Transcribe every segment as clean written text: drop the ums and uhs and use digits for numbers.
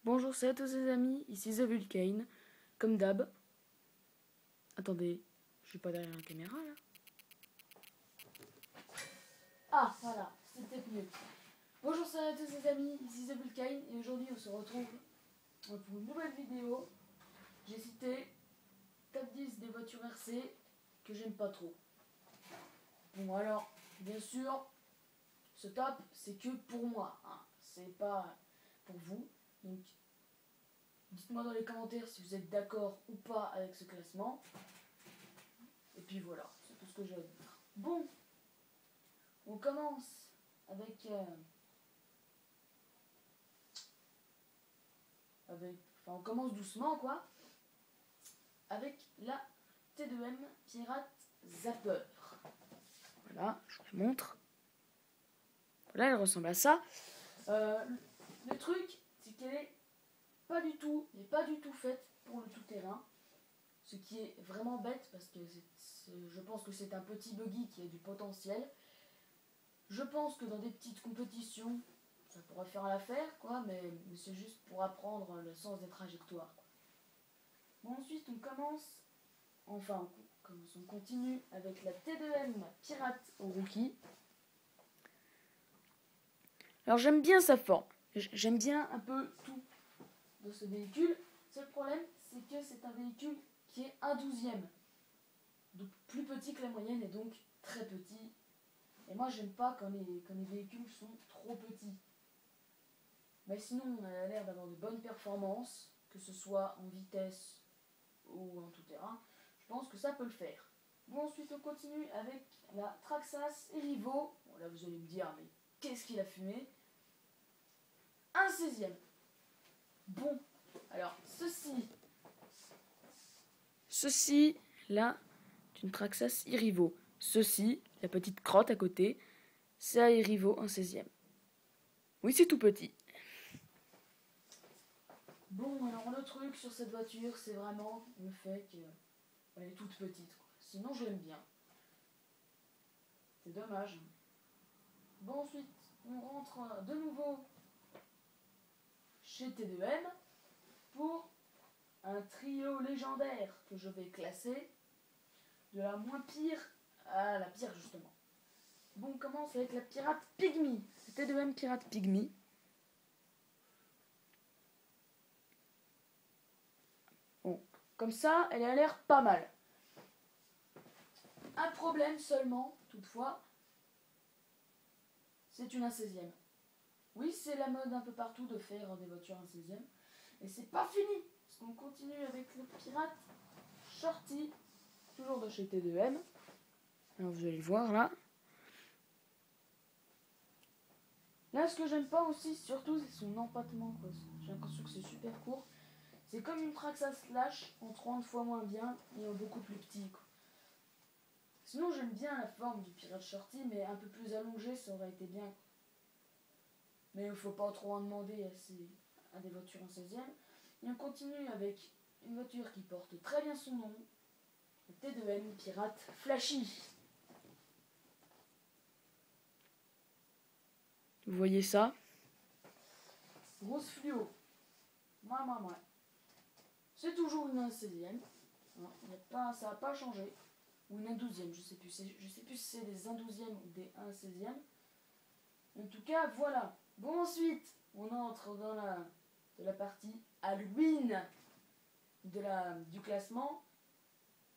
Bonjour, c'est à tous les amis, ici The Vulcane, comme d'hab. Attendez, je suis pas derrière la caméra là. Ah, voilà, c'était mieux. Bonjour, c'est à tous les amis, ici The Vulcane, et aujourd'hui on se retrouve pour une nouvelle vidéo. J'ai cité top 10 des voitures RC que j'aime pas trop. Bon, alors, bien sûr, ce top c'est que pour moi, hein. C'est pas pour vous. Donc, dites-moi dans les commentaires si vous êtes d'accord ou pas avec ce classement. Et puis voilà, c'est tout ce que j'ai à dire. Bon, on commence avec, on commence doucement quoi, avec la T2M Pirate Zapper. Voilà, je vous la montre. Voilà, elle ressemble à ça. Le truc, c'est qu'elle est pas du tout faite pour le tout-terrain. Ce qui est vraiment bête parce que je pense que c'est un petit buggy qui a du potentiel. Je pense que dans des petites compétitions, ça pourrait faire l'affaire, quoi, mais c'est juste pour apprendre le sens des trajectoires, quoi. Bon, ensuite, on continue avec la T2M Pirate Rookie. Alors, j'aime bien sa forme. J'aime bien un peu tout de ce véhicule. Seul problème, c'est que c'est un véhicule qui est un 12e. Donc, plus petit que la moyenne et donc très petit. Et moi, j'aime pas quand les véhicules sont trop petits. Mais sinon, on a l'air d'avoir de bonnes performances, que ce soit en vitesse ou en tout terrain. Je pense que ça peut le faire. Bon, ensuite, on continue avec la Traxxas Erivo. Bon, là, vous allez me dire, mais qu'est-ce qu'il a fumé? Un 16e. Bon, alors, Ceci, là, c'est une Traxxas Erivo. Ceci, la petite crotte à côté, c'est un Erivo, un 16e. Oui, c'est tout petit. Bon, alors le truc sur cette voiture, c'est vraiment le fait qu'elle est toute petite, quoi. Sinon, je l'aime bien. C'est dommage. Bon, ensuite, on rentre de nouveau chez T2M pour un trio légendaire que je vais classer de la moins pire à la pire, justement. Bon, on commence avec la Pirate Pygmy. T2M Pirate Pygmy. Bon, comme ça, elle a l'air pas mal. Un problème seulement, toutefois, c'est une 1/16e. Oui, c'est la mode un peu partout de faire des voitures 1/16e. Et c'est pas fini, parce qu'on continue avec le Pirate Shorty, toujours de chez T2M. Alors vous allez voir là. Là, ce que j'aime pas aussi, surtout, c'est son empattement, quoi. J'ai l'impression que c'est super court. C'est comme une Traxxas Slash en 30 fois moins bien et en beaucoup plus petit, quoi. Sinon, j'aime bien la forme du Pirate Shorty, mais un peu plus allongée, ça aurait été bien, quoi. Mais il ne faut pas trop en demander à des voitures en 16e. Et on continue avec une voiture qui porte très bien son nom, le T2M Pirate Flashy. Vous voyez ça? Rose fluo. Ouais. C'est toujours une 1/16e. Ça n'a pas changé. Ou une 1/12e, je sais plus. Je sais plus si c'est des 1/12e ou des 1/16e. En tout cas, voilà. Bon, ensuite, on entre dans la partie Halloween du classement.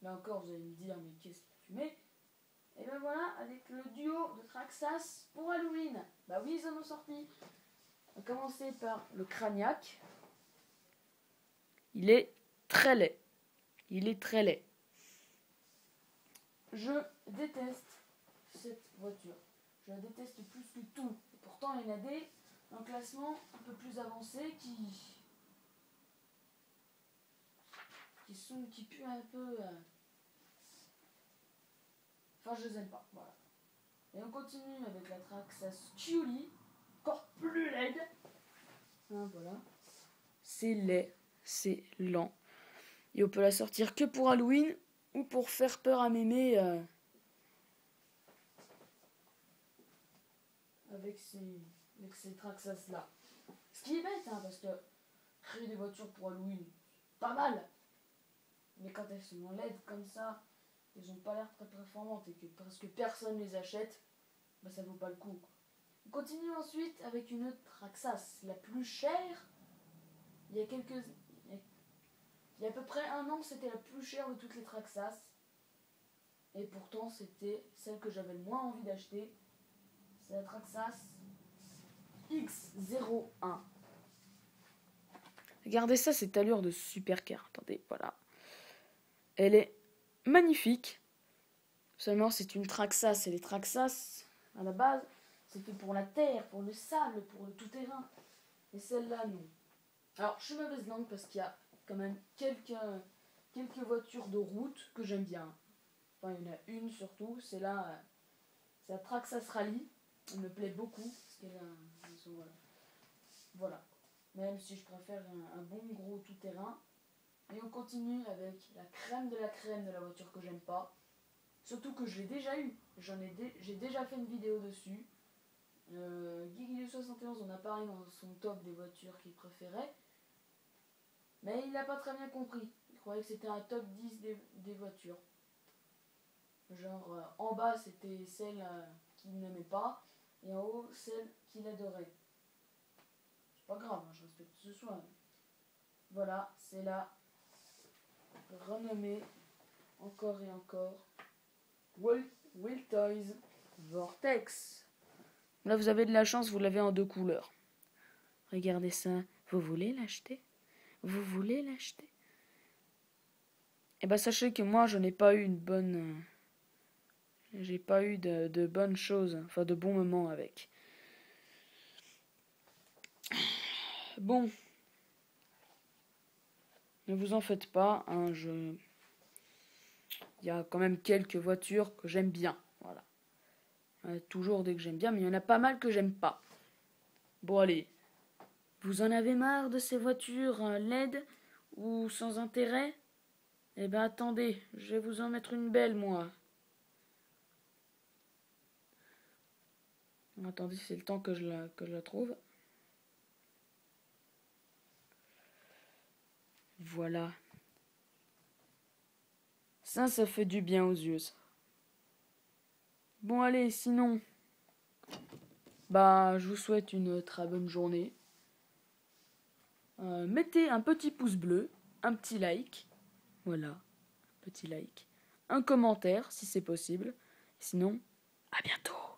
Là encore, vous allez me dire, mais qu'est-ce qu'il a fumé? Et ben voilà, avec le duo de Traxxas pour Halloween. Bah oui, ils en ont sorti. On va commencer par le Craniac. Il est très laid. Je déteste cette voiture. Je la déteste plus que tout. Et pourtant, il y en a des un classement un peu plus avancé qui puent un peu. Enfin, je les aime pas. Voilà. Et on continue avec la Traxxas Culie, encore plus laide. Hein, voilà. C'est laid, c'est lent. Et on peut la sortir que pour Halloween ou pour faire peur à mémé avec ces Traxxas là. Ce qui est bête, hein, parce que créer des voitures pour Halloween. Pas mal. Mais quand elles sont en LED comme ça, elles ont pas l'air très performantes et que presque personne les achète, bah ça vaut pas le coup. On continue ensuite avec une Traxxas, la plus chère. Il y a à peu près un an, c'était la plus chère de toutes les Traxxas. Et pourtant, c'était celle que j'avais le moins envie d'acheter. C'est la Traxxas X01. Regardez ça, cette allure de supercar. Attendez, voilà. Elle est magnifique. Seulement, c'est une Traxxas. Et les Traxxas, à la base, c'est fait pour la terre, pour le sable, pour le tout-terrain. Et celle-là, non. Alors, je suis mauvaise langue parce qu'il y a quand même quelques voitures de route que j'aime bien. Enfin, il y en a une surtout. C'est la Traxxas Rally. Elle me plaît beaucoup. Parce qu'elle a voilà. Même si je préfère un bon gros tout-terrain. Et on continue avec la crème de la voiture que j'aime pas. Surtout que je l'ai déjà eu. J'ai déjà fait une vidéo dessus. Guigui71 en a parlé dans son top des voitures qu'il préférait. Mais il n'a pas très bien compris. Il croyait que c'était un top 10 des voitures. Genre, en bas, c'était celle qu'il n'aimait pas. Et en haut, celle qu'il adorait. C'est pas grave, hein, je respecte ce choix. Voilà, c'est la renommée encore et encore Will Toys Vortex. Là, vous avez de la chance, vous l'avez en 2 couleurs. Regardez ça. Vous voulez l'acheter? Vous voulez l'acheter? Eh ben, sachez que moi, je n'ai pas eu une bonne... j'ai pas eu de bonnes choses, enfin de bons moments avec. Bon. Ne vous en faites pas, hein, il y a quand même quelques voitures que j'aime bien, voilà. Toujours des que j'aime bien, mais il y en a pas mal que j'aime pas. Bon allez, vous en avez marre de ces voitures LED ou sans intérêt? Eh ben attendez, je vais vous en mettre une belle moi. Attendez, c'est le temps que je la trouve. Voilà. Ça fait du bien aux yeux, ça. Bon allez, sinon, bah je vous souhaite une très bonne journée. Mettez un petit pouce bleu, un petit like, voilà, un petit like, un commentaire si c'est possible. Sinon, à bientôt.